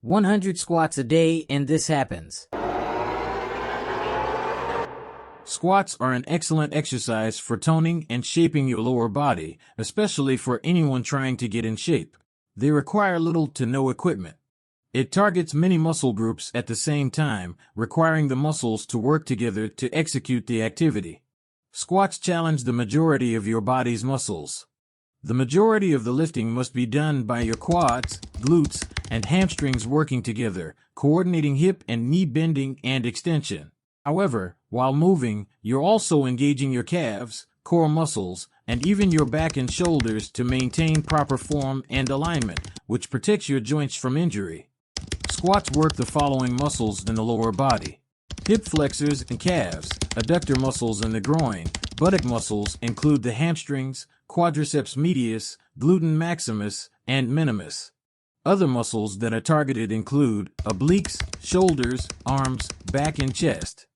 100 squats a day and this happens. Squats are an excellent exercise for toning and shaping your lower body, especially for anyone trying to get in shape. They require little to no equipment. It targets many muscle groups at the same time, requiring the muscles to work together to execute the activity. Squats challenge the majority of your body's muscles. The majority of the lifting must be done by your quads, glutes, and hamstrings working together, coordinating hip and knee bending and extension. However, while moving, you're also engaging your calves, core muscles, and even your back and shoulders to maintain proper form and alignment, which protects your joints from injury. Squats work the following muscles in the lower body: hip flexors and calves, adductor muscles in the groin. Buttock muscles include the hamstrings, quadriceps medius, gluten maximus, and minimus. Other muscles that are targeted include obliques, shoulders, arms, back, and chest.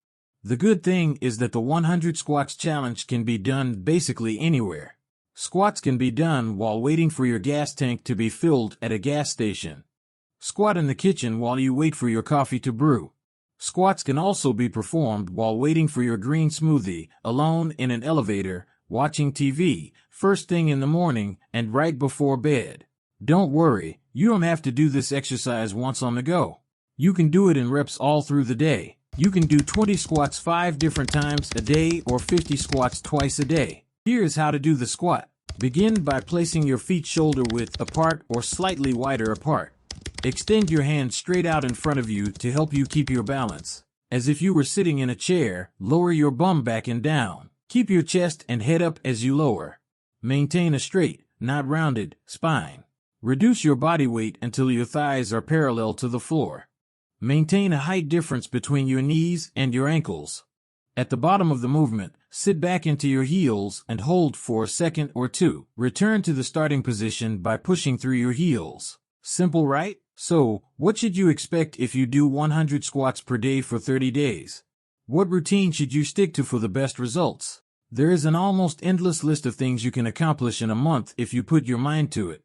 The good thing is that the 100 squats challenge can be done basically anywhere. Squats can be done while waiting for your gas tank to be filled at a gas station. Squat in the kitchen while you wait for your coffee to brew. Squats can also be performed while waiting for your green smoothie, alone in an elevator, watching TV, first thing in the morning, and right before bed. Don't worry, you don't have to do this exercise once on the go. You can do it in reps all through the day. You can do 20 squats 5 different times a day or 50 squats twice a day. Here's how to do the squat. Begin by placing your feet shoulder width apart or slightly wider apart. Extend your hands straight out in front of you to help you keep your balance. As if you were sitting in a chair, lower your bum back and down. Keep your chest and head up as you lower. Maintain a straight, not rounded, spine. Reduce your body weight until your thighs are parallel to the floor. Maintain a height difference between your knees and your ankles. At the bottom of the movement, sit back into your heels and hold for a second or two. Return to the starting position by pushing through your heels. Simple, right? So, what should you expect if you do 100 squats per day for 30 days? What routine should you stick to for the best results? There is an almost endless list of things you can accomplish in a month if you put your mind to it.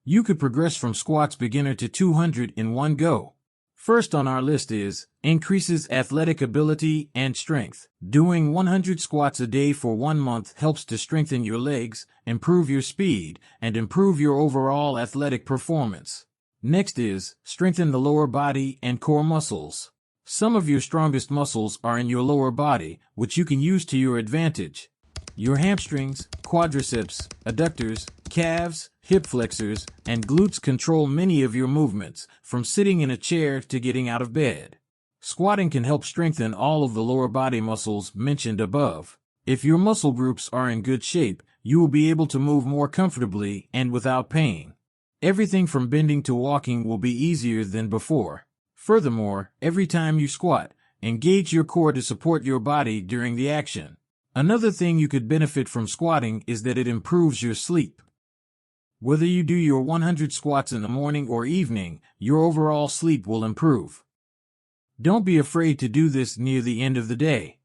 You could progress from squats beginner to 200 in one go. First on our list is increases athletic ability and strength. Doing 100 squats a day for 1 month helps to strengthen your legs, improve your speed, and improve your overall athletic performance. Next is strengthen the lower body and core muscles. Some of your strongest muscles are in your lower body, which you can use to your advantage. Your hamstrings, quadriceps, adductors, calves, hip flexors, and glutes control many of your movements, from sitting in a chair to getting out of bed. Squatting can help strengthen all of the lower body muscles mentioned above. If your muscle groups are in good shape, you will be able to move more comfortably and without pain. Everything from bending to walking will be easier than before. Furthermore, every time you squat, engage your core to support your body during the action. Another thing you could benefit from squatting is that it improves your sleep. Whether you do your 100 squats in the morning or evening, your overall sleep will improve. Don't be afraid to do this near the end of the day.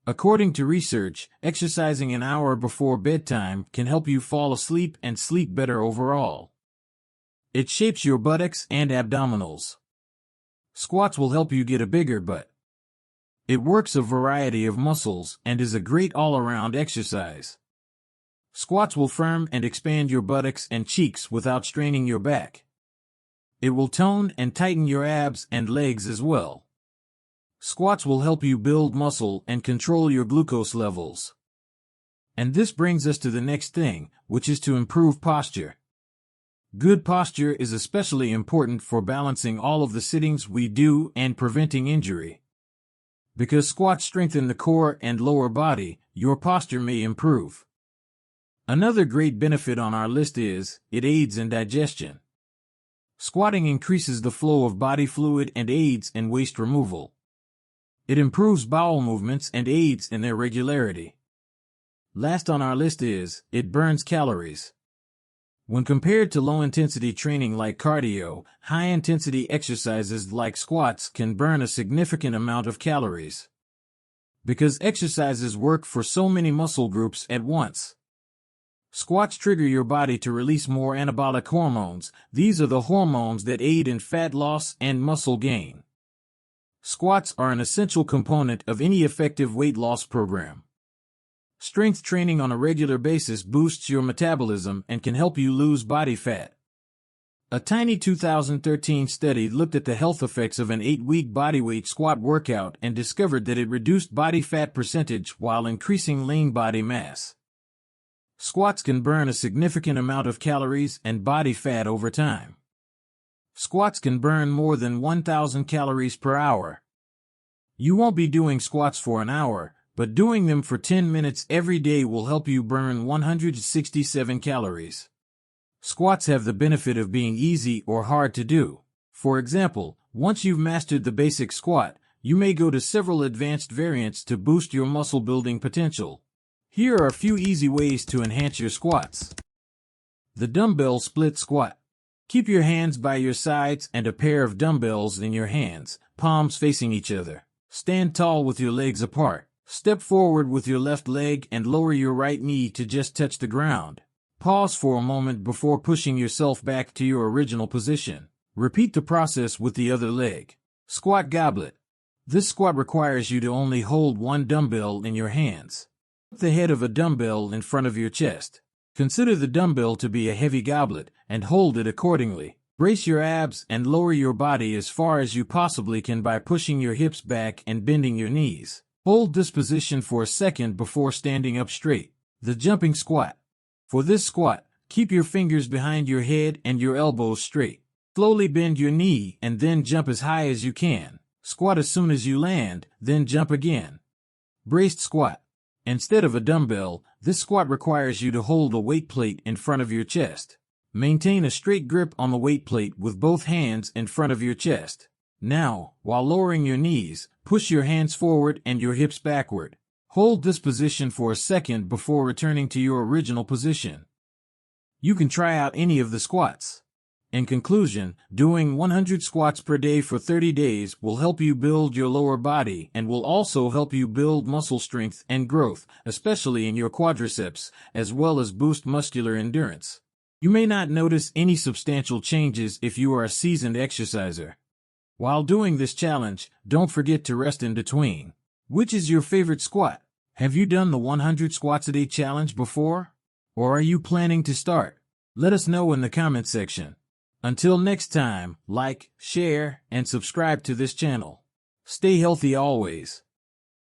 According to research, exercising an hour before bedtime can help you fall asleep and sleep better overall. It shapes your buttocks and abdominals. Squats will help you get a bigger butt. It works a variety of muscles and is a great all-around exercise. Squats will firm and expand your buttocks and cheeks without straining your back. It will tone and tighten your abs and legs as well. Squats will help you build muscle and control your glucose levels. And this brings us to the next thing, which is to improve posture. Good posture is especially important for balancing all of the sittings we do and preventing injury. Because squats strengthen the core and lower body, your posture may improve. Another great benefit on our list is, it aids in digestion. Squatting increases the flow of body fluid and aids in waste removal. It improves bowel movements and aids in their regularity. Last on our list is, it burns calories. When compared to low-intensity training like cardio, high-intensity exercises like squats can burn a significant amount of calories. Because exercises work for so many muscle groups at once. Squats trigger your body to release more anabolic hormones. These are the hormones that aid in fat loss and muscle gain. Squats are an essential component of any effective weight loss program. Strength training on a regular basis boosts your metabolism and can help you lose body fat. A tiny 2013 study looked at the health effects of an 8-week bodyweight squat workout and discovered that it reduced body fat percentage while increasing lean body mass. Squats can burn a significant amount of calories and body fat over time. Squats can burn more than 1,000 calories per hour. You won't be doing squats for an hour, but doing them for 10 minutes every day will help you burn 167 calories. Squats have the benefit of being easy or hard to do. For example, once you've mastered the basic squat, you may go to several advanced variants to boost your muscle building potential. Here are a few easy ways to enhance your squats. The dumbbell split squat. Keep your hands by your sides and a pair of dumbbells in your hands, palms facing each other. Stand tall with your legs apart. Step forward with your left leg and lower your right knee to just touch the ground. Pause for a moment before pushing yourself back to your original position. Repeat the process with the other leg. Squat goblet. This squat requires you to only hold one dumbbell in your hands. Put the head of a dumbbell in front of your chest. Consider the dumbbell to be a heavy goblet and hold it accordingly. Brace your abs and lower your body as far as you possibly can by pushing your hips back and bending your knees. Hold this position for a second before standing up straight. The jumping squat. For this squat, keep your fingers behind your head and your elbows straight. Slowly bend your knee and then jump as high as you can. Squat as soon as you land, then jump again. Braced squat. Instead of a dumbbell, this squat requires you to hold a weight plate in front of your chest. Maintain a straight grip on the weight plate with both hands in front of your chest. Now, while lowering your knees, push your hands forward and your hips backward. Hold this position for a second before returning to your original position. You can try out any of the squats. In conclusion, doing 100 squats per day for 30 days will help you build your lower body and will also help you build muscle strength and growth, especially in your quadriceps, as well as boost muscular endurance. You may not notice any substantial changes if you are a seasoned exerciser. While doing this challenge, don't forget to rest in between. Which is your favorite squat? Have you done the 100 squats a day challenge before? Or are you planning to start? Let us know in the comment section. Until next time, like, share, and subscribe to this channel. Stay healthy always.